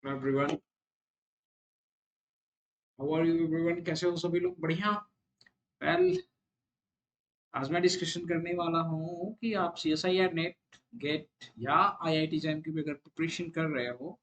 Everyone, how are you everyone? कैसे हो सभी लोग? बढ़िया। वेल, आज मैं डिस्कशन करने वाला हूँ कि आप CSIR नेट, गेट या IIT जैम की भी अगर प्रिपरेशन कर रहे हो,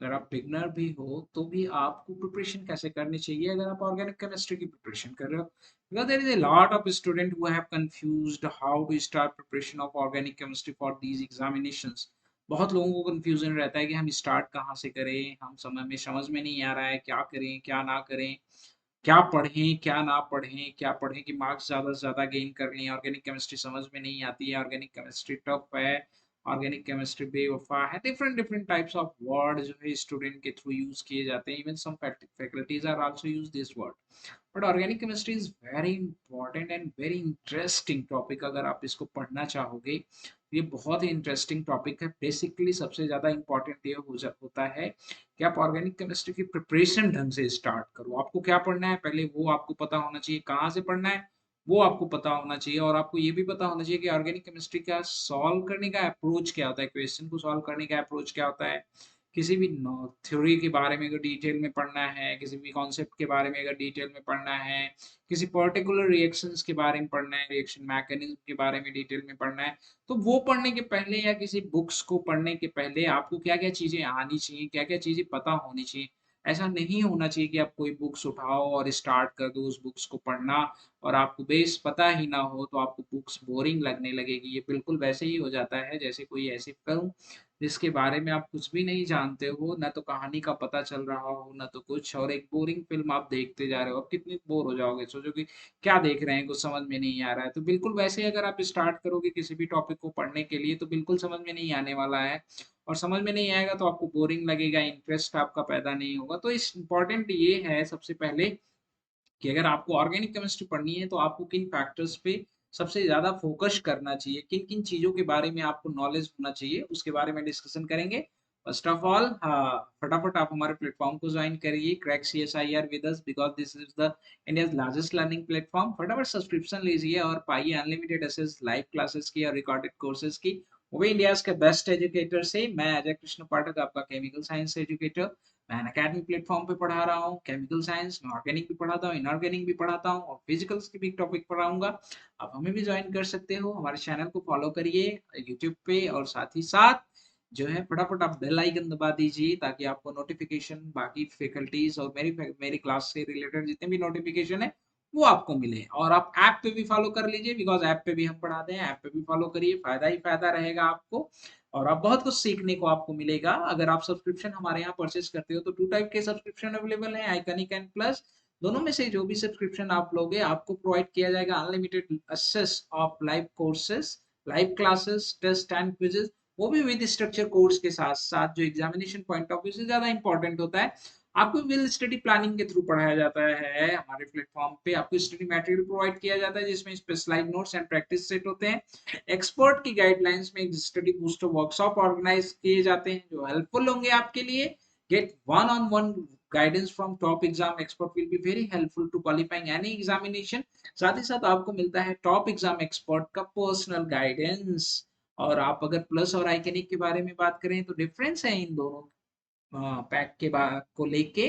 अगर आप बिगनर भी हो तो भी आपको प्रिपरेशन कैसे करनी चाहिए अगर आप ऑर्गेनिक केमिस्ट्री की प्रिपरेशन कर रहे हो। Because there is a lot of student who have confused how to start preparation of organic chemistry for these examinations। बहुत लोगों को कंफ्यूजन रहता है कि हम स्टार्ट कहाँ से करें, हम समझ में नहीं आ रहा है क्या करें क्या ना करें, क्या पढ़ें क्या ना पढ़ें, क्या पढ़ें कि मार्क्स ज़्यादा से ज़्यादा गेन कर लें। ऑर्गेनिक केमिस्ट्री समझ में नहीं आती है, ऑर्गेनिक केमिस्ट्री टफ है, ऑर्गेनिक केमिस्ट्री बेवफा है। Different different types of word जो है स्टूडेंट के थ्रू यूज किए जाते हैं। Even some faculties are also use this word. But organic chemistry is very important and very interesting topic. अगर आप इसको पढ़ना चाहोगे, ये बहुत ही इंटरेस्टिंग टॉपिक है। बेसिकली सबसे ज़्यादा इंपॉर्टेंट ये होता है कि आप ऑर्गेनिक केमिस्ट्री की प्रिपरेशन ढंग से स्टार्ट करो। आपको क्या पढ़ना है पहले वो आपको पता होना चाहिए, कहाँ से पढ़ना है वो आपको पता होना चाहिए, और आपको ये भी पता होना चाहिए कि ऑर्गेनिक केमिस्ट्री का सॉल्व करने का अप्रोच क्या होता है, क्वेश्चन को सॉल्व करने का अप्रोच क्या होता है। किसी भी थ्योरी के बारे में अगर डिटेल में पढ़ना है, किसी भी कॉन्सेप्ट के बारे में अगर डिटेल में पढ़ना है, किसी पर्टिकुलर रिएक्शंस के बारे में पढ़ना है, रिएक्शन मैकेनिज्म के बारे में डिटेल में पढ़ना है, तो वो पढ़ने के पहले या किसी बुक्स को पढ़ने के पहले आपको क्या-क्या चीज़ें आनी चाहिए, क्या-क्या चीज़ें पता होनी चाहिए। ऐसा नहीं होना चाहिए कि आप कोई बुक्स उठाओ और स्टार्ट कर दो उस बुक्स को पढ़ना, और आपको बेस पता ही ना हो तो आपको बुक्स बोरिंग लगने लगेगी। ये बिल्कुल वैसे ही हो जाता है जैसे कोई ऐसी फ़िल्म जिसके बारे में आप कुछ भी नहीं जानते हो, ना तो कहानी का पता चल रहा हो, ना तो कुछ, और एक बोरिंग फ़िल्म आप देखते जा रहे हो। आप कितनी बोर हो जाओगे, सोचोगे क्या देख रहे हैं, कुछ समझ में नहीं आ रहा है। तो बिल्कुल वैसे ही अगर आप स्टार्ट करोगे किसी भी टॉपिक को पढ़ने के लिए तो बिल्कुल समझ में नहीं आने वाला है, और समझ में नहीं आएगा तो आपको बोरिंग लगेगा, इंटरेस्ट आपका पैदा नहीं होगा। तो इस इम्पोर्टेंट ये है सबसे पहले कि अगर आपको ऑर्गेनिक केमिस्ट्री पढ़नी है तो आपको किन फैक्टर्स पे सबसे ज़्यादा फोकस करना चाहिए, किन-किन चीज़ों के बारे में आपको नॉलेज होना चाहिए, उसके बारे में डिस्कशन करेंगे। फर्स्ट ऑफ ऑल, फटाफट आप हमारे प्लेटफ़ॉर्म को जॉइन करिए, crack CSIR with us, because this is the India's largest learning platform. फटाफट सब्सक्रिप्शन लीजिए और पाइए अनलिमिटेड एक्सेस लाइव क्लासेस की और रिकॉर्डेड कोर्सेज़ की, वो भी इंडियाज़ के बेस्ट एजुकेटर से। मैं अजय कृष्ण पाठक, आपका केमिकल साइंस एजुकेटर। मैं अनअकैडमी प्लेटफॉर्म पे पढ़ा रहा हूँ केमिकल साइंस में, ऑर्गेनिक भी पढ़ाता हूँ, इनऑर्गेनिक भी पढ़ाता हूँ, और फिजिकल्स के भी टॉपिक पढ़ाऊंगा। आप हमें भी ज्वाइन कर सकते हो, हमारे चैनल को फॉलो करिए यूट्यूब पे, और साथ ही साथ जो है फटाफट आप बेल आइकन दबा दीजिए ताकि आपको नोटिफिकेशन बाकी फैकल्टीज और मेरी क्लास से रिलेटेड जितने भी नोटिफिकेशन है वो आपको मिले। और आप ऐप पे भी फॉलो कर लीजिए, बिकॉज ऐप पे भी हम पढ़ाते हैं, ऐप पे भी फॉलो करिए, फायदा ही फायदा रहेगा आपको। और आप बहुत कुछ सीखने को आपको मिलेगा। अगर आप सब्सक्रिप्शन हमारे यहाँ परचेज करते हो तो टू टाइप के सब्सक्रिप्शन अवेलेबल है, आइकनिक एंड प्लस। दोनों में से जो भी सब्सक्रिप्शन आप लोगे आपको प्रोवाइड किया जाएगा unlimited access of live courses, live classes, test and quizzes, वो भी विद स्ट्रक्चर कोर्स के साथ साथ, जो एग्जामिनेशन पॉइंट ऑफ व्यू से ज्यादा इंपॉर्टेंट होता है। आपको विल स्टडी प्लानिंग के थ्रू पढ़ाया जाता है। हमारे प्लेटफॉर्म पे आपको स्टडी मटेरियल प्रोवाइड किया जाता है जिसमें specialized notes and practice set होते हैं। एक्सपर्ट की गाइडलाइंस में एक स्टडी बूस्टर वर्कशॉप ऑर्गेनाइज किए जाते हैं जो हेल्पफुल होंगे आपके लिए। Get one on one guidance from top exam expert will be very helpful to qualifying any examination. साथ ही साथ आपको मिलता है टॉप एग्जाम एक्सपर्ट का पर्सनल गाइडेंस। और आप अगर प्लस और आइकनिक के बारे में बात करें तो डिफरेंस है इन दोनों पैक के को लेके।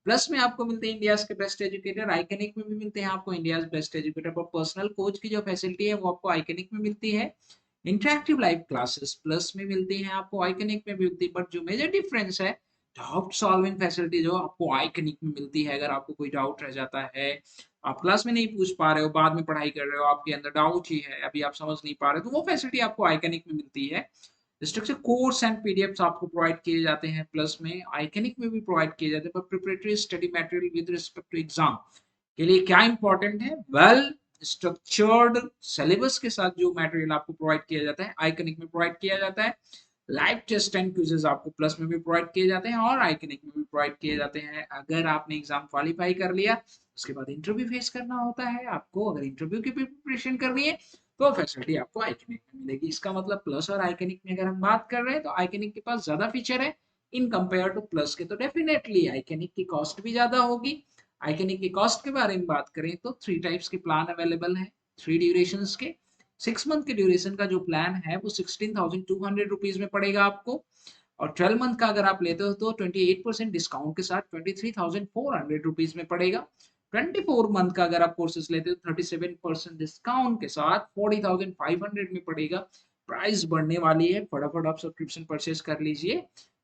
प्लस में आपको मिलते हैं इंडिया के बेस्ट एजुकेटर, आइकनिक में भी मिलते हैं आपको इंडिया बेस्ट एजुकेटर, पर पर्सनल कोच की जो फैसिलिटी है वो आपको आइकनिक में मिलती है। इंटरेक्टिव लाइव क्लासेस प्लस में मिलती हैं आपको, आइकनिक में भी मिलती है। बट जो मेजर डिफरेंस है, डाउट सॉल्विंग फैसिलिटी जो आपको आइकनिक में मिलती है। अगर आपको कोई डाउट रह जाता है, आप क्लास में नहीं पूछ पा रहे हो, बाद में पढ़ाई कर रहे हो, आपके अंदर डाउट ही है, अभी आप समझ नहीं पा रहे, तो वो फैसिलिटी आपको आइकनिक में मिलती है। स्ट्रक्चर कोर्स एंड पीडीएफ्स आपको प्रोवाइड किए जाते हैं, प्लस में आइकनिक में भी प्रोवाइड किए जाते हैं। पर preparatory study material with respect to exam के लिए क्या इंपॉर्टेंट है, वेल स्ट्रक्चर्ड सिलेबस के साथ जो मटेरियल आपको प्रोवाइड किया जाता है आइकनिक में प्रोवाइड किया जाता है। लाइव टेस्ट एंड क्विजेस आपको प्लस में भी प्रोवाइड किए जाते हैं और आइकनिक में भी प्रोवाइड किए जाते हैं। अगर आपने एग्जाम क्वालिफाई कर लिया उसके बाद इंटरव्यू फेस करना होता है आपको। अगर इंटरव्यू की प्रिपरेशन करनी है तो फैसिलिटी आपको आइकनिक में मिलेगी। इसका मतलब प्लस और आइकनिक में अगर हम बात कर रहे हैं तो आइकनिक के पास ज्यादा फीचर है इन कंपेयर टू प्लस के, तो डेफिनेटली आइकनिक की कॉस्ट भी ज्यादा होगी। आइकनिक की कॉस्ट के बारे में बात करें तो थ्री टाइप्स के प्लान अवेलेबल है, थ्री ड्यूरेशन के। 6 मंथ के ड्यूरेशन का जो प्लान है वो 16,200 रुपीज में पड़ेगा आपको। और 12 मंथ का अगर आप लेते हो तो 28% डिस्काउंट के साथ 23,400 रुपीज में पड़ेगा। 24 मंथ का अगर आप कोर्सेज लेते हो 37% डिस्काउंट के साथ 40,500 में पड़ेगा। प्राइस बढ़ने वाली है, फटाफट आप सब्सक्रिप्शन परचेज कर लीजिए।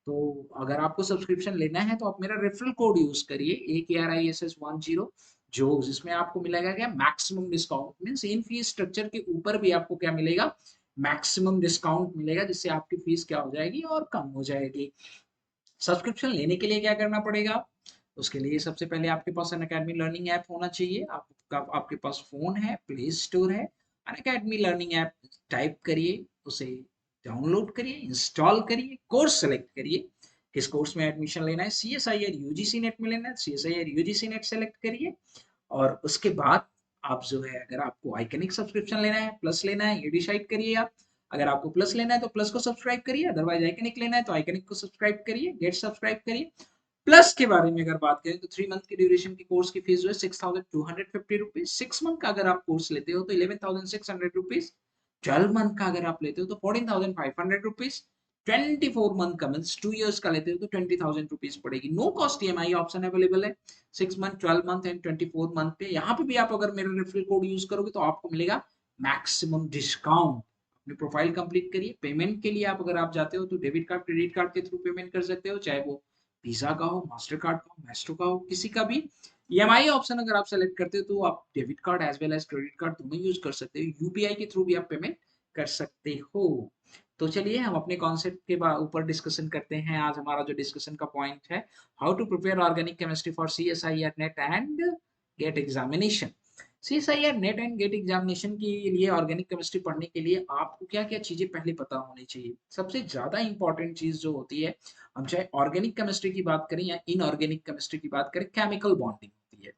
तो अगर आपको सब्सक्रिप्शन लेना है तो आप मेरा रेफरल कोड यूज करिए AKRISS10, जो जिसमें आपको मिलेगा क्या, maximum discount. Means in fees structure के ऊपर भी आपको क्या मिलेगा, मैक्सिमम डिस्काउंट मिलेगा, जिससे आपकी फीस क्या हो जाएगी और कम हो जाएगी। सब्सक्रिप्शन लेने के लिए क्या करना पड़ेगा, उसके लिए सबसे पहले आपके पास अनअकैडमी लर्निंग ऐप होना चाहिए। आपके पास फोन है, प्ले स्टोर है, अनअकैडमी लर्निंग ऐप टाइप करिए, उसे डाउनलोड करिए, इंस्टॉल करिए, कोर्स सेलेक्ट करिए। किस कोर्स में एडमिशन लेना है, CSIR UGC नेट में लेना है, CSIR UGC नेट सेलेक्ट करिए। और उसके बाद आप जो है, अगर आपको आइकनिक सब्सक्रिप्शन लेना है, प्लस लेना है, ये डिसाइड करिए आप। अगर आपको प्लस लेना है तो प्लस को सब्सक्राइब करिए, अदरवाइज आइकनिक लेना है तो आइकनिक को सब्सक्राइब करिए, गेट सब्सक्राइब करिए। प्लस के बारे में अगर बात करें तो 3 मंथ की ड्यूरेशन की कोर्स की फीस जो है 6,250 रुपीज। 6 मंथ का अगर आप कोर्स लेते हो तो 11,600 रुपीज। 12 मंथ का अगर आप लेते हो तो 14,500 रुपीज। 24 मंथ का मीन्स 2 इयर्स का लेते हो तो 20,000 रुपीज पड़ेगी। No cost EMI option available है 6 मंथ, 12 मंथ एंड 24 मंथ पे। यहाँ पे भी आप अगर मेरा रेफरल कोड यूज करोगे तो आपको मिलेगा मैक्सिमम डिस्काउंट। अपनी प्रोफाइल कंप्लीट करिए। पेमेंट के लिए आप अगर आप जाते हो तो डेबिट कार्ड, क्रेडिट कार्ड के थ्रू पेमेंट कर सकते हो, चाहे वो वीजा का हो, मास्टर कार्ड का हो, मैस्ट्रो का हो, किसी का भी। EMI ऑप्शन अगर आप सेलेक्ट करते हो तो आप debit card as well as credit card दोनों यूज कर सकते हो। UPI के थ्रू भी आप पेमेंट कर सकते हो। तो चलिए हम अपने कॉन्सेप्ट के ऊपर डिस्कशन करते हैं। आज हमारा जो डिस्कशन का पॉइंट है, how to prepare organic chemistry for CSIR NET and GATE examination. CSIR NET and GATE examination के लिए ऑर्गेनिक केमिस्ट्री पढ़ने के लिए आपको क्या क्या चीजें पहले पता होनी चाहिए। सबसे ज्यादा इंपॉर्टेंट चीज जो होती है, हम चाहे ऑर्गेनिक केमिस्ट्री की बात करें या इनऑर्गेनिक केमिस्ट्री की बात करें, केमिकल बॉन्डिंग होती है।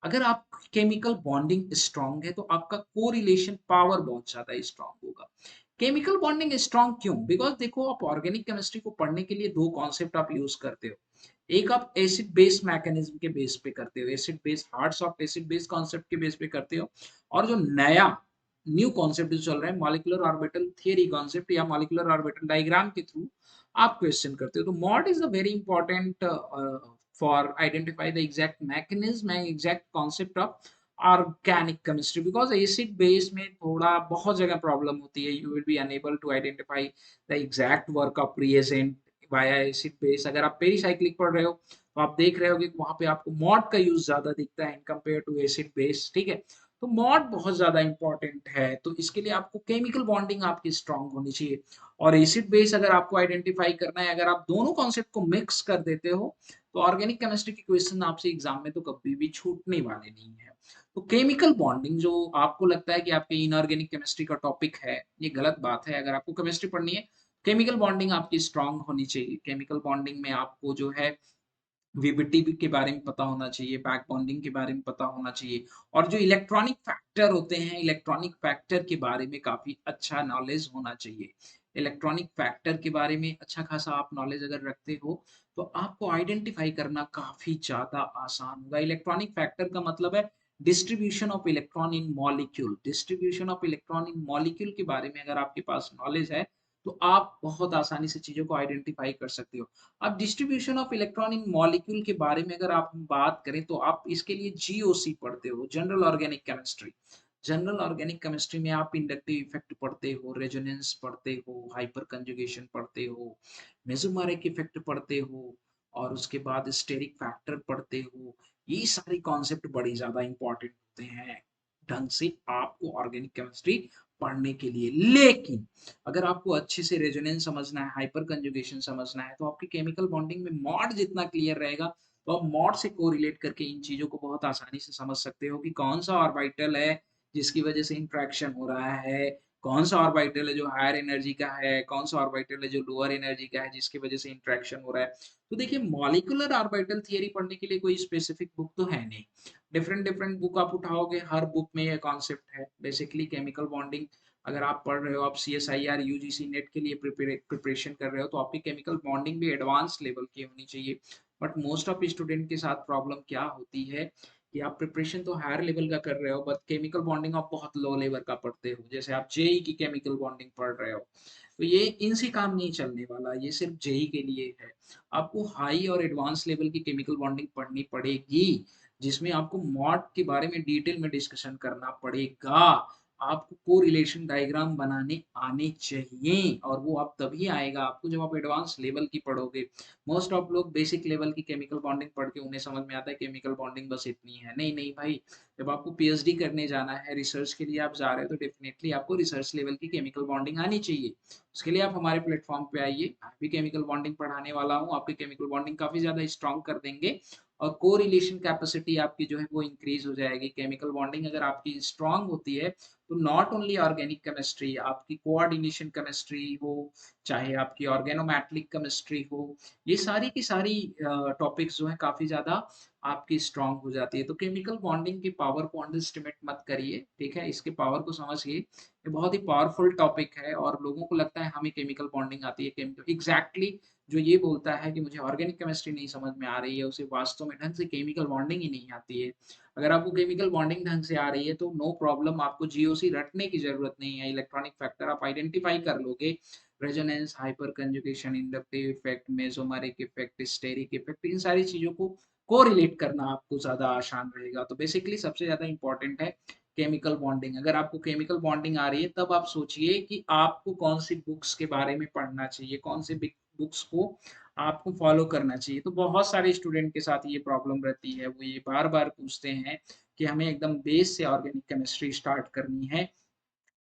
अगर आप केमिकल बॉन्डिंग स्ट्रांग है तो आपका कोरिलेशन पावर बहुत ज्यादा स्ट्रांग होगा। केमिकल बॉन्डिंग स्ट्रांग क्यों, बिकॉज देखो आप ऑर्गेनिक केमिस्ट्री को पढ़ने के लिए दो कॉन्सेप्ट आप यूज करते हो। एक आप एसिड बेस मैकेनिज्म के बेस पे करते हो, acid base hard soft acid base concept के बेस पे करते हो। और जो नया न्यू कॉन्सेप्ट जो चल रहा है, मॉलिक्यूलर ऑर्बिटल थियरी कॉन्सेप्ट या मॉलिक्यूलर ऑर्बिटल डायग्राम के थ्रू आप क्वेश्चन करते हो। तो mod is a very important for identify the exact mechanism and exact concept of organic chemistry. Because acid base में थोड़ा बहुत जगह प्रॉब्लम होती है, you will be unable to identify the exact work of reagent via acid base. अगर आप pericyclic पढ़ रहे हो तो आप देख रहे हो कि वहां पे आपको मॉड का यूज ज्यादा दिखता है in compare to acid base, ठीक है। तो मॉड बहुत ज्यादा इंपॉर्टेंट है, तो इसके लिए आपको केमिकल बॉन्डिंग आपकी स्ट्रांग होनी चाहिए। और एसिड बेस अगर आपको आइडेंटिफाई करना है, अगर आप दोनों कॉन्सेप्ट को मिक्स कर देते हो तो ऑर्गेनिक केमिस्ट्री के क्वेश्चन आपसे एग्जाम में तो कभी भी छूटने वाले नहीं है। तो केमिकल बॉन्डिंग जो आपको लगता है कि आपके इनऑर्गेनिक केमिस्ट्री का टॉपिक है, ये गलत बात है। अगर आपको केमिस्ट्री पढ़नी है, केमिकल बॉन्डिंग आपकी स्ट्रांग होनी चाहिए। केमिकल बॉन्डिंग में आपको जो है वीबीटी के बारे में पता होना चाहिए, बैक बॉन्डिंग के बारे में पता होना चाहिए। और जो इलेक्ट्रॉनिक फैक्टर होते हैं, इलेक्ट्रॉनिक फैक्टर के बारे में काफी अच्छा नॉलेज होना चाहिए। इलेक्ट्रॉनिक फैक्टर के बारे में अच्छा खासा आप नॉलेज अगर रखते हो तो आपको आइडेंटिफाई करना काफी ज्यादा आसान होगा। इलेक्ट्रॉनिक फैक्टर का मतलब है distribution of electron in molecule. Distribution of electron in molecule के बारे में अगर आपके पास नॉलेज है तो आप बहुत आसानी से चीजों को आइडेंटिफाई कर सकते हो। अब distribution of electron in molecule के बारे में अगर आप बात करें तो आप इसके लिए GOC पढ़ते हो, general organic chemistry. General organic chemistry में आप इंडक्टिव इफेक्ट पढ़ते हो, रेजोनेंस पढ़ते हो, हाइपर कंजुगेशन पढ़ते हो, मेसोमेरिक इफेक्ट पढ़ते हो, और उसके बाद स्टेरिक फैक्टर पढ़ते हो। ये सारे कॉन्सेप्ट बड़ी ज्यादा इंपॉर्टेंट होते हैं ढंग से आपको ऑर्गेनिक केमिस्ट्री पढ़ने के लिए। लेकिन अगर आपको अच्छे से रेजोनेंस समझना है, हाइपर कंजुगेशन समझना है, तो आपकी केमिकल बॉन्डिंग में मॉड जितना क्लियर रहेगा तो आप मॉड से कोरिलेट करके इन चीजों को बहुत आसानी से समझ सकते हो कि कौन सा ऑर्बिटल है जिसकी वजह से इंट्रैक्शन हो रहा है, कौन सा ऑर्बिटल है जो हायर एनर्जी का है, कौन सा ऑर्बिटल है जो लोअर एनर्जी का है जिसकी वजह से इंट्रैक्शन हो रहा है। तो देखिए, मॉलिक्यूलर ऑर्बिटल थियरी पढ़ने के लिए कोई स्पेसिफिक बुक तो है नहीं। डिफरेंट डिफरेंट बुक आप उठाओगे, हर बुक में ये कॉन्सेप्ट है। बेसिकली केमिकल बॉन्डिंग अगर आप पढ़ रहे हो, आप CSIR UGC नेट के लिए प्रिपरेशन कर रहे हो, तो आपकी केमिकल बॉन्डिंग भी एडवांस लेवल की होनी चाहिए। बट मोस्ट ऑफ स्टूडेंट के साथ प्रॉब्लम क्या होती है कि आप प्रिपरेशन तो हायर लेवल का कर रहे हो बट केमिकल बॉन्डिंग आप बहुत लो लेवल का पढ़ते हो। जैसे आप JEE की केमिकल बॉन्डिंग पढ़ रहे हो, तो ये इनसे काम नहीं चलने वाला, ये सिर्फ जेई के लिए है। आपको हाई और एडवांस लेवल की केमिकल बॉन्डिंग पढ़नी पड़ेगी, जिसमें आपको मॉड के बारे में डिटेल में डिस्कशन करना पड़ेगा। आपको कोरिलेशन डायग्राम बनाने आने चाहिए, और वो आप तभी आएगा आपको जब आप एडवांस लेवल की पढ़ोगे। मोस्ट ऑफ लोग बेसिक लेवल की केमिकल बॉन्डिंग पढ़ के उन्हें समझ में आता है केमिकल बॉन्डिंग बस इतनी है। नहीं नहीं भाई, जब आपको पीएचडी करने जाना है, रिसर्च के लिए आप जा रहे हो, तो डेफिनेटली आपको रिसर्च लेवल की केमिकल बॉन्डिंग आनी चाहिए। उसके लिए आप हमारे प्लेटफॉर्म पे आइए, मैं भी केमिकल बॉन्डिंग पढ़ाने वाला हूँ, आपकी केमिकल बॉन्डिंग काफी ज्यादा स्ट्रॉन्ग कर देंगे, और कोरिलेशन कैपेसिटी आपकी जो है वो इंक्रीज हो जाएगी। केमिकल बॉन्डिंग अगर आपकी स्ट्रांग होती है, तो नॉट ओनली ऑर्गेनिक केमिस्ट्री, आपकी कोऑर्डिनेशन केमिस्ट्री हो, चाहे आपकी ऑर्गेनोमेटेलिक केमिस्ट्री हो, ये सारी की सारी टॉपिक्स जो है काफी ज्यादा आपकी स्ट्रांग हो जाती है। तो केमिकल बॉन्डिंग की पावर को अंडर एस्टिमेट मत करिए, ठीक है, इसके पावर को समझिए। ये बहुत ही पावरफुल टॉपिक है, और लोगों को लगता है हमें केमिकल बॉन्डिंग आती है। केमिकल एग्जैक्टली जो ये बोलता है कि मुझे ऑर्गेनिक केमिस्ट्री नहीं समझ में आ रही है, उसे वास्तव में ढंग से केमिकल बॉन्डिंग ही नहीं आती है। अगर आपको केमिकल बॉन्डिंग ढंग से आ रही है तो नो प्रॉब्लम, आपको जीओसी रटने की जरूरत नहीं है। इलेक्ट्रॉनिक फैक्टर आप आइडेंटिफाई कर लोगे, resonance, hyperconjugation, inductive effect, mesomeric effect, steric effect, इन सारी चीजों को कोरिलेट करना आपको ज्यादा आसान रहेगा। तो बेसिकली सबसे ज्यादा इंपॉर्टेंट है केमिकल बॉन्डिंग। अगर आपको केमिकल बॉन्डिंग आ रही है, तब आप सोचिए कि आपको कौन सी बुक्स के बारे में पढ़ना चाहिए, कौन से बुक्स को आपको फॉलो करना चाहिए। तो बहुत सारे स्टूडेंट के साथ ये प्रॉब्लम रहती है, वो ये बार बार पूछते हैं कि हमें एकदम बेस से ऑर्गेनिक केमिस्ट्री स्टार्ट करनी है,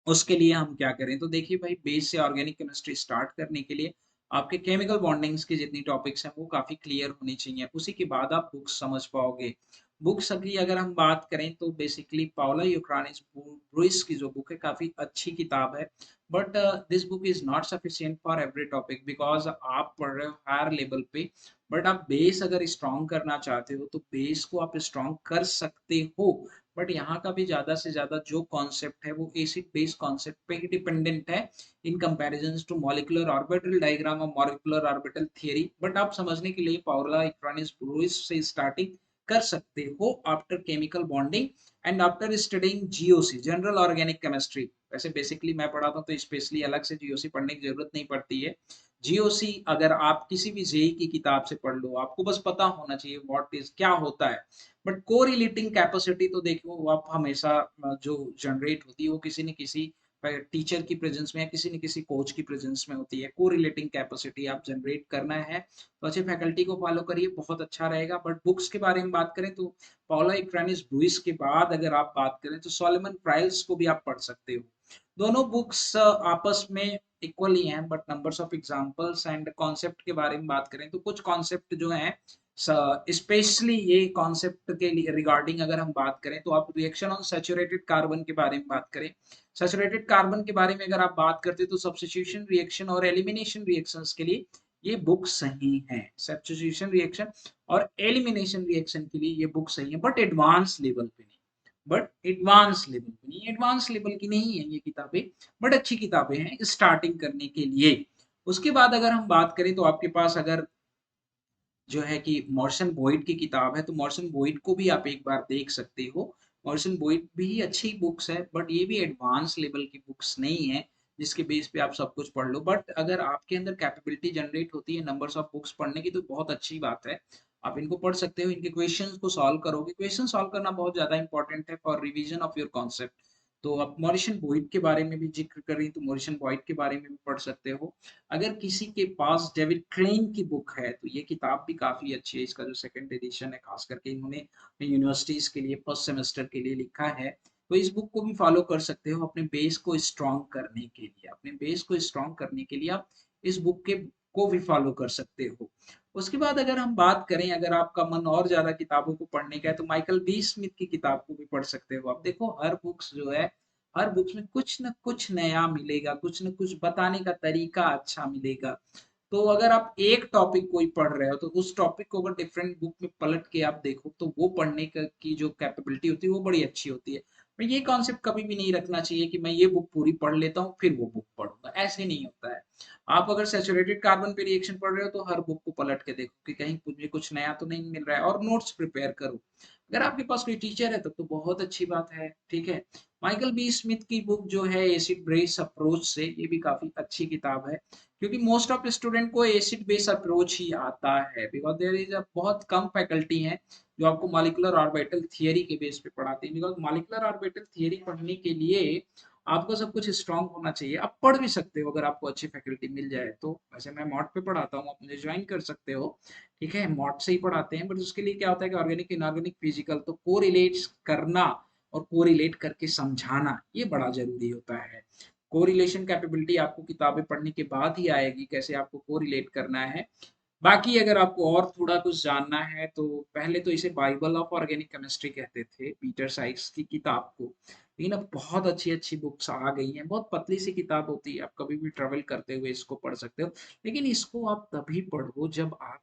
उसके लिए हम क्या करें। तो देखिए भाई, बेस से ऑर्गेनिक केमिस्ट्री स्टार्ट करने के लिए आपके केमिकल बॉन्डिंग्स की जितनी टॉपिक्स हैं वो काफी क्लियर होनी चाहिए, उसी के बाद आप बुक्स समझ पाओगे। बुक्स की अगर हम बात करें तो बेसिकली पाउला यूक्रानिस ब्रुइस की जो बुक है काफी अच्छी किताब है, but this book is not sufficient for every topic, because आप पढ़ रहे हो हायर लेवल पे, बट आप बेस अगर स्ट्रॉन्ग करना चाहते हो तो बेस को आप स्ट्रॉन्ग कर सकते हो। बट यहाँ का भी ज्यादा से ज्यादा जो कॉन्सेप्ट है वो एसिड बेस कॉन्सेप्ट पे ही डिपेंडेंट है, in comparison to molecular orbital diagram और मॉलिक्यूलर ऑर्बिटल थ्योरी। बट आप समझने के लिए पाउला इक्रानिस ब्रुइस से स्टार्टिंग कर सकते हो after chemical bonding and after studying GOC, general organic chemistry. वैसे बेसिकली मैं पढ़ाता हूँ तो स्पेशली अलग से जीओसी पढ़ने की जरूरत नहीं पड़ती है। जीओसी अगर आप किसी भी जेई की किताब से पढ़ लो, आपको बस पता होना चाहिए व्हाट इज क्या होता है। बट कोरिलेटिंग कैपेसिटी तो देखो वो आप हमेशा जो जनरेट होती है वो किसी न किसी टीचर की प्रेजेंस में या किसी न किसी कोच की प्रेजेंस में होती है। कोरिलेटिंग कैपेसिटी आप जनरेट करना है तो अच्छे फैकल्टी को फॉलो करिए, बहुत अच्छा रहेगा। बट बुक्स के बारे में बात करें तो पाउला इक्रानिस ब्रुइस के बाद अगर आप बात करें तो सोलोमन प्राइल्स को भी आप पढ़ सकते हो। दोनों बुक्स आपस में इक्वल ही हैं, but numbers of examples and concept के बारे में बात करें तो कुछ कॉन्सेप्ट जो हैं, स्पेशली ये कॉन्सेप्ट के लिए रिगार्डिंग अगर हम बात करें तो आप रिएक्शन ऑन सैचुरेटेड कार्बन के बारे में बात करें। सैचुरेटेड कार्बन के बारे में अगर आप बात करते हैं तो सब्स्टिट्यूशन रिएक्शन और एलिमिनेशन रिएक्शंस के लिए ये बुक सही है। सब्स्टिट्यूशन रिएक्शन और एलिमिनेशन रिएक्शन के लिए ये बुक सही है, बट एडवांस लेवल पे नहीं। एडवांस लेवल की नहीं है ये किताबें, बट अच्छी किताबें हैं स्टार्टिंग करने के लिए। उसके बाद अगर हम बात करें तो आपके पास अगर जो है कि मॉर्सन बॉयड की किताब है, तो मॉर्सन बॉयड को भी आप एक बार देख सकते हो। मॉर्सन बॉयड भी अच्छी बुक्स है, बट ये भी एडवांस लेवल की बुक्स नहीं है जिसके बेस पे आप सब कुछ पढ़ लो। बट अगर आपके अंदर कैपेबिलिटी जनरेट होती है नंबर्स ऑफ बुक्स पढ़ने की तो बहुत अच्छी बात है, आप इनको पढ़ सकते हो। इनके क्वेश्चंस को सॉल्व करोगे, क्वेश्चन सॉल्व करना बहुत ज्यादा इंपॉर्टेंट है for revision of your concept. तो आप मॉरिसन बॉयड के बारे में भी जिक्र करें तो मॉरिसन बॉयड के बारे में भी पढ़ सकते हो। अगर किसी के पास डेविड क्लेन की बुक है तो ये किताब भी काफी अच्छी है, इसका जो सेकंड एडिशन है खास करके इन्होंने यूनिवर्सिटीज के लिए फर्स्ट सेमेस्टर के लिए लिखा है। तो इस बुक को भी फॉलो कर सकते हो अपने बेस को स्ट्रॉन्ग करने के लिए। अपने बेस को स्ट्रॉन्ग करने के लिए आप इस बुक के को भी फॉलो कर सकते हो। उसके बाद अगर हम बात करें, अगर आपका मन और ज्यादा किताबों को पढ़ने का है तो माइकल बी स्मिथ की किताब को भी पढ़ सकते हो। आप देखो हर बुक्स जो है, हर बुक्स में कुछ न कुछ नया मिलेगा, कुछ न कुछ बताने का तरीका अच्छा मिलेगा। तो अगर आप एक टॉपिक कोई पढ़ रहे हो तो उस टॉपिक को अगर डिफरेंट बुक में पलट के आप देखो तो वो पढ़ने की जो कैपेबिलिटी होती है वो बड़ी अच्छी होती है। पर ये कॉन्सेप्ट कभी भी नहीं रखना चाहिए कि मैं ये बुक पूरी पढ़ लेता हूँ फिर वो बुक पढ़ूंगा, ऐसे नहीं होता है। आप अगर सैचुरेटेड कार्बन पे रिएक्शन पढ़ रहे हो तो हर बुक को पलट के देखो कि कहीं मुझे कुछ नया तो नहीं मिल रहा है, और नोट्स प्रिपेयर करो। अगर आपके पास कोई टीचर है तब तो बहुत अच्छी बात है, ठीक है। माइकल बी स्मिथ की बुक जो है एसिड बेस अप्रोच से, ये भी काफी अच्छी किताब है, क्योंकि मोस्ट ऑफ स्टूडेंट को एसिड बेस अप्रोच ही आता है, बिकॉज देयर इज अ बहुत कम फैकल्टी है जो आपको मॉलिक्यूलर ऑर्बिटल थियरी के बेस पे पढ़ाते हैं, बिकॉज मॉलिक्यूलर ऑर्बिटल थियरी पढ़ने के लिए आपको सब कुछ स्ट्रांग होना चाहिए। आप पढ़ भी सकते हो अगर आपको अच्छी फैकल्टी मिल जाए तो, वैसे मैं मॉड पे पढ़ाता हूँ, आप मुझे ज्वाइन कर सकते हो, ठीक है, मॉड से ही पढ़ाते हैं, बट उसके लिए क्या होता है कि ऑर्गेनिक इनऑर्गेनिक फिजिकल तो कोरिलेट्स करना और कोरिलेट करके समझाना ये बड़ा जरूरी होता है। कोरिलेशन कैपेबिलिटी आपको किताबें पढ़ने के बाद ही आएगी, कैसे आपको कोरिलेट करना है। बाकी अगर आपको और थोड़ा कुछ जानना है तो पहले तो इसे बाइबल ऑफ ऑर्गेनिक केमिस्ट्री कहते थे, पीटर साइक्स की किताब को, लेकिन अब बहुत अच्छी अच्छी बुक्स आ गई हैं, बहुत पतली सी किताब होती है, आप कभी भी ट्रेवल करते हुए इसको पढ़ सकते हो, लेकिन इसको आप तभी पढ़ो जब आप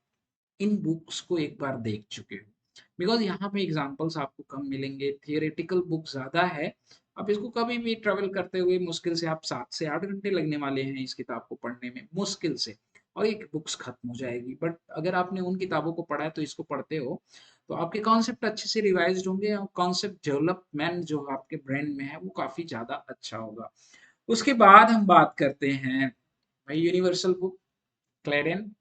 इन बुक्स को एक बार देख चुके हो, बिकॉज यहाँ पे एग्जाम्पल्स आपको कम मिलेंगे, थियोरेटिकल बुक ज्यादा है। आप इसको कभी भी ट्रेवल करते हुए मुश्किल से आप 7 से 8 घंटे लगने वाले हैं इस किताब को पढ़ने में, मुश्किल से, और एक बुक्स खत्म हो जाएगी। बट अगर आपने उन किताबों को पढ़ा है तो इसको पढ़ते हो तो आपके कॉन्सेप्ट अच्छे से रिवाइज होंगे और कॉन्सेप्ट डेवलपमेंट जो आपके ब्रेन में है वो काफी ज्यादा अच्छा होगा। उसके बाद हम बात करते हैं भाई यूनिवर्सल बुक, क्लेरेन।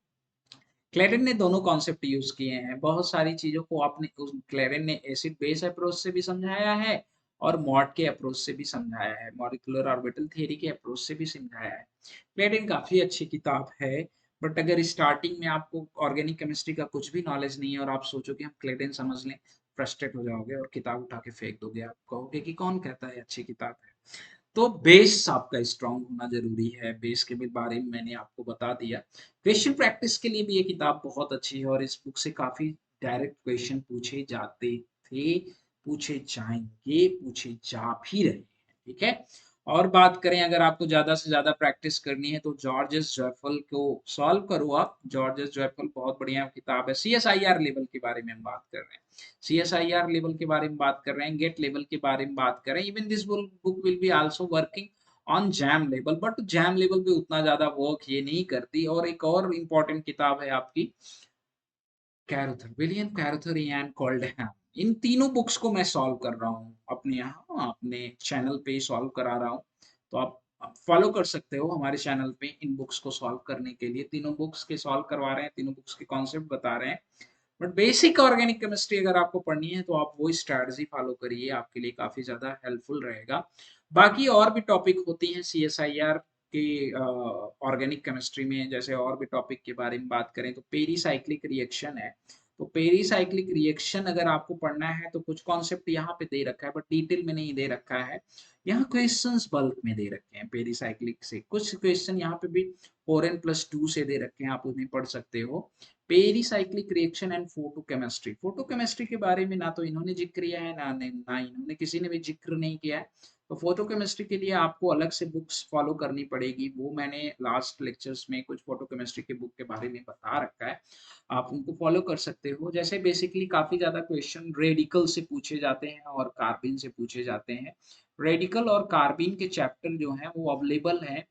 क्लेरेन ने दोनों कॉन्सेप्ट यूज किए हैं, बहुत सारी चीजों को आपने उस क्लेरेन ने एसिड बेस अप्रोच से भी समझाया है और मॉड के अप्रोच से भी समझाया है, मॉलिक्यूलर ऑर्बिटल थ्योरी के अप्रोच से भी समझाया है। क्लेरेन काफी अच्छी किताब है, बट अगर स्टार्टिंग में आपको ऑर्गेनिक केमिस्ट्री का कुछ भी नॉलेज नहीं है और आप सोचो कि हम क्लेरेन समझ लें, फ्रस्ट्रेट हो जाओगे और किताब उठा के फेंक दोगे, आप कहोगे कि कौन कहता है अच्छी किताब है। तो बेस आपका स्ट्रांग होना जरूरी है, बेस के भी बारे में मैंने आपको बता दिया। क्वेश्चन प्रैक्टिस के लिए भी ये किताब बहुत अच्छी है और इस बुक से काफी डायरेक्ट क्वेश्चन पूछे जाते थे, पूछे जाएंगे, पूछे जा भी रहे हैं, ठीक है। और बात करें अगर आपको ज्यादा से ज्यादा प्रैक्टिस करनी है तो जॉर्जेस जॉयफल को सॉल्व करो आप, जॉर्जेस जॉयफल बहुत बढ़िया किताब है। सीएसआईआर लेवल के बारे में हम बात कर रहे हैं, सीएसआईआर लेवल के बारे में बात कर रहे हैं, गेट लेवल के बारे में बात कर रहे हैं, even this book will be also working on jam level, but jam level पे उतना ज्यादा वर्क ये नहीं करती। और एक और इम्पोर्टेंट किताब है आपकी कैरोथर, विलियम कैरोथर एंड कॉल्डेहम, इन तीनों बुक्स को मैं सॉल्व कर रहा हूँ अपने यहाँ अपने चैनल पे सॉल्व करा रहा हूँ, तो आप फॉलो कर सकते हो हमारे चैनल पे इन बुक्स को सॉल्व करने के लिए, तीनों बुक्स के सॉल्व करवा रहे हैं, तीनों बुक्स के कॉन्सेप्ट बता रहे हैं। बट बेसिक ऑर्गेनिक केमिस्ट्री अगर आपको पढ़नी है तो आप वो स्ट्रैटेजी फॉलो करिए, आपके लिए काफी ज्यादा हेल्पफुल रहेगा। बाकी और भी टॉपिक होती हैं सीएसआईआर के ऑर्गेनिक केमिस्ट्री में, जैसे और भी टॉपिक के बारे में बात करें तो पेरीसाइक्लिक रिएक्शन है, तो पेरीसाइक्लिक रिएक्शन अगर आपको पढ़ना है तो कुछ कॉन्सेप्ट यहाँ पे दे रखा है बट डिटेल में नहीं दे रखा है, यहाँ क्वेश्चंस बल्क में दे रखे हैं, पेरीसाइक्लिक से कुछ क्वेश्चन यहाँ पे भी 4n+2 से दे रखे हैं, आप उन्हें पढ़ सकते हो। Pericyclic reaction and photochemistry, photochemistry के बारे में ना तो इन्होंने जिक्र किया है ना इन्होंने किसी ने भी जिक्र नहीं किया है, तो फोटोकेमिस्ट्री के लिए आपको अलग से बुक्स फॉलो करनी पड़ेगी, वो मैंने लास्ट लेक्चर्स में कुछ फोटोकेमिस्ट्री के बुक के बारे में बता रखा है, आप उनको फॉलो कर सकते हो। जैसे बेसिकली काफी ज्यादा क्वेश्चन रेडिकल से पूछे जाते हैं और कार्बिन से पूछे जाते हैं, रेडिकल और कार्बिन के चैप्टर जो हैं वो अवेलेबल हैं,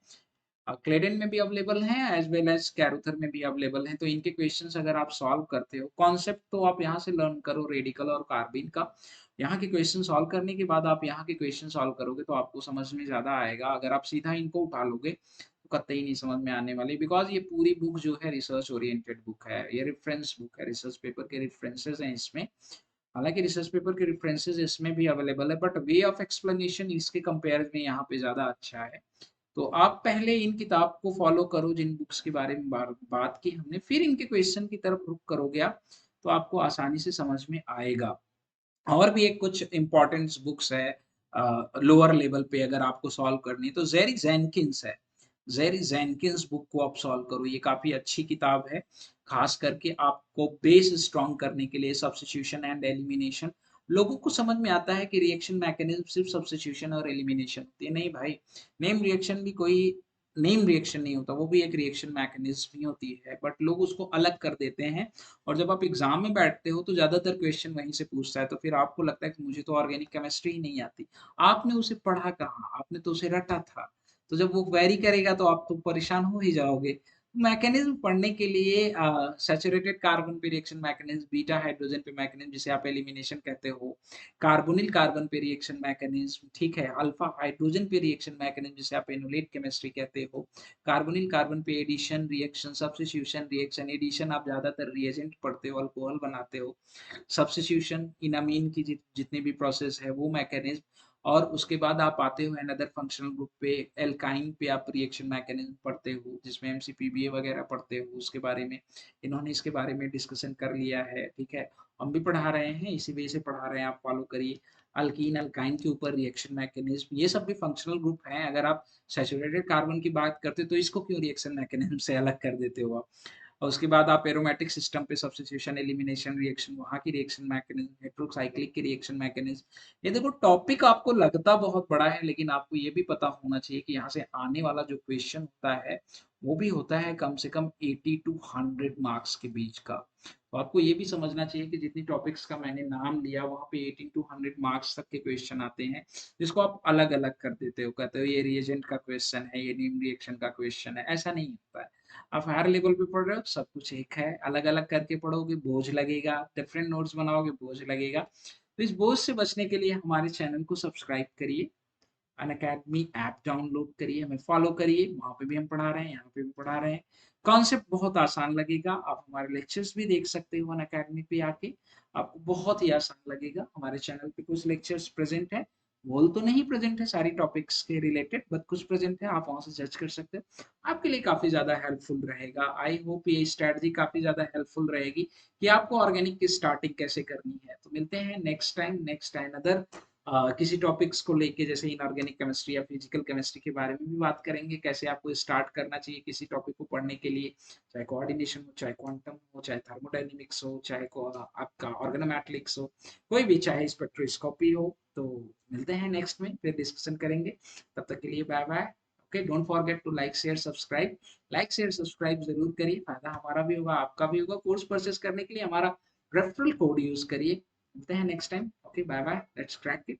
क्लेडेन में भी अवेलेबल हैं एज वेल एज कैरोथर में भी अवेलेबल हैं, तो इनके क्वेश्चंस अगर आप सॉल्व करते हो, कॉन्सेप्ट तो आप यहाँ से लर्न करो रेडिकल और कार्बिन का, यहाँ के क्वेश्चन सॉल्व करने के बाद आप यहाँ के क्वेश्चन सॉल्व करोगे तो आपको समझ में ज्यादा आएगा, अगर आप सीधा इनको उठा लोगे तो कतई नहीं समझ में आने वाली, बिकॉज ये पूरी बुक जो है रिसर्च ओरिएंटेड बुक है, ये रेफरेंस बुक है, रिसर्च पेपर के रेफरेंसेस हैं इसमें, हालांकि रिसर्च पेपर के रेफरेंसेस इसमें भी अवेलेबल है बट वे ऑफ एक्सप्लेनेशन इसके कंपेयर में यहाँ पे ज्यादा अच्छा है। तो आप पहले इन किताब को फॉलो करो जिन बुक्स के बारे में बात की हमने, फिर इनके क्वेश्चन की तरफ रुक करोगे आप तो आपको आसानी से समझ में आएगा। और भी एक कुछ इंपॉर्टेंट बुक्स है लोअर लेवल पे अगर आपको सॉल्व करनी है तो जेरी जेनकिंस है, जेरी जेनकिंस बुक को आप सॉल्व करो, ये काफी अच्छी किताब है, खास करके आपको बेस स्ट्रॉन्ग करने के लिए, सब्स्टिट्यूशन एंड एलिमिनेशन, लोगों को समझ में आता है कि रिएक्शन मैकेनिज्म सिर्फ सब्स्टिट्यूशन और एलिमिनेशन होती है, नहीं भाई, नेम रिएक्शन भी कोई नेम रिएक्शन नहीं होता, वो भी एक रिएक्शन मैकेनिज्म ही होती है, बट लोग उसको अलग कर देते हैं, और जब आप एग्जाम में बैठते हो तो ज्यादातर क्वेश्चन वहीं से पूछता है, तो फिर आपको लगता है कि मुझे तो ऑर्गेनिक केमिस्ट्री ही नहीं आती, आपने उसे पढ़ा कहाँ, आपने तो उसे रटा था, तो जब वो क्वेरी करेगा तो आप तो परेशान हो ही जाओगे। मैकेनिज्म पढ़ने के लिए सैचुरेटेड कार्बन पे रिएक्शन मैकेनिज्म, बीटा हाइड्रोजन पे मैकेनिज्म जिसे आप एलिमिनेशन कहते हो, कार्बोनिल कार्बन पे रिएक्शन मैकेनिज्म, ठीक है, अल्फा हाइड्रोजन पे रिएक्शन मैकेनिज्म जिसे आप एनोलेट केमिस्ट्री कहते हो, कार्बोनिल कार्बन पे addition reaction, substitution reaction, addition आप ज्यादातर रिएजेंट पढ़ते हो, अल्कोहल बनाते हो, सब्स्टिट्यूशन इनामीन की जितनी भी प्रोसेस है वो मैकेनिज्म, और उसके बाद आप आते हो अनदर फंक्शनल ग्रुप पे, एल्काइन पे आप रिएक्शन मैकेनिज्म पढ़ते हो जिसमें एमसीपीबीए वगैरह पढ़ते हो, उसके बारे में इन्होंने इसके बारे में डिस्कशन कर लिया है, ठीक है, हम भी पढ़ा रहे हैं, इसी वजह से पढ़ा रहे हैं, आप फॉलो करिए। अल्कीन अल्काइन के ऊपर रिएक्शन मैकेनिज्म, ये सब भी फंक्शनल ग्रुप हैं, अगर आप सैचुरेटेड कार्बन की बात करते हो तो इसको क्यों रिएक्शन मैकेनिज्म से अलग कर देते हो आप। और उसके बाद आप एरोमेटिक सिस्टम पे सब्स्टिट्यूशन एलिमिनेशन रिएक्शन, वहाँ की रिएक्शन मैकेनिज्म, हेट्रोसाइक्लिक की रिएक्शन मैकेनिज्म, ये देखो टॉपिक आपको लगता बहुत बड़ा है, लेकिन आपको ये भी पता होना चाहिए कि यहाँ से आने वाला जो क्वेश्चन होता है वो भी होता है कम से कम 80 टू 100 मार्क्स के बीच का। तो आपको ये भी समझना चाहिए कि जितनी टॉपिक्स का मैंने नाम लिया वहाँ पे 80 टू 100 मार्क्स तक के क्वेश्चन आते हैं, जिसको आप अलग अलग कर देते हो, कहते हो ये रिएजेंट का क्वेश्चन है, ये नीम रिएक्शन का क्वेश्चन है, ऐसा नहीं होता है। आप हायर लेवल पे पढ़ रहे हो, सब कुछ एक है, अलग अलग करके पढ़ोगे बोझ लगेगा, डिफरेंट नोट्स बनाओगे बोझ लगेगा। तो इस बोझ से बचने के लिए हमारे चैनल को सब्सक्राइब करिए, अनअकैडमी ऐप डाउनलोड करिए, हमें फॉलो करिए, वहाँ पे भी हम पढ़ा रहे हैं, यहाँ पे भी पढ़ा रहे हैं। कॉन्सेप्ट बहुत आसान लगेगा, आप हमारे लेक्चर्स भी देख सकते हो अनअकैडमी पे आके, आपको बहुत ही आसान लगेगा। हमारे चैनल पे कुछ लेक्चर्स प्रेजेंट है, बोल तो नहीं प्रेजेंट है सारी टॉपिक्स के रिलेटेड, बट कुछ प्रेजेंट है, आप वहां से जज कर सकते हो, आपके लिए काफी ज्यादा हेल्पफुल रहेगा। आई होप ये स्ट्रेटजी काफी ज्यादा हेल्पफुल रहेगी कि आपको ऑर्गेनिक की स्टार्टिंग कैसे करनी है। तो मिलते हैं नेक्स्ट टाइम, नेक्स्ट अनदर किसी टॉपिक्स को लेके, जैसे इनऑर्गेनिक केमिस्ट्री या फिजिकल केमिस्ट्री के बारे में भी बात करेंगे, कैसे आपको स्टार्ट करना चाहिए किसी टॉपिक को पढ़ने के लिए, चाहे कोऑर्डिनेशन हो, चाहे क्वांटम हो, चाहे थर्मोडायनेमिक्स हो, चाहे आपका ऑर्गेनोमेटिक्स हो, कोई भी, चाहे स्पेक्ट्रोस्कोपी हो। तो मिलते हैं नेक्स्ट में, फिर डिस्कशन करेंगे। तब तक के लिए bye bye. Okay, don't forget to like share subscribe, like share subscribe जरूर करिए, फायदा हमारा भी होगा आपका भी होगा। कोर्स परचेस करने के लिए हमारा रेफरल कोड यूज करिए। मिलते हैं next time. Okay, bye bye, let's crack it.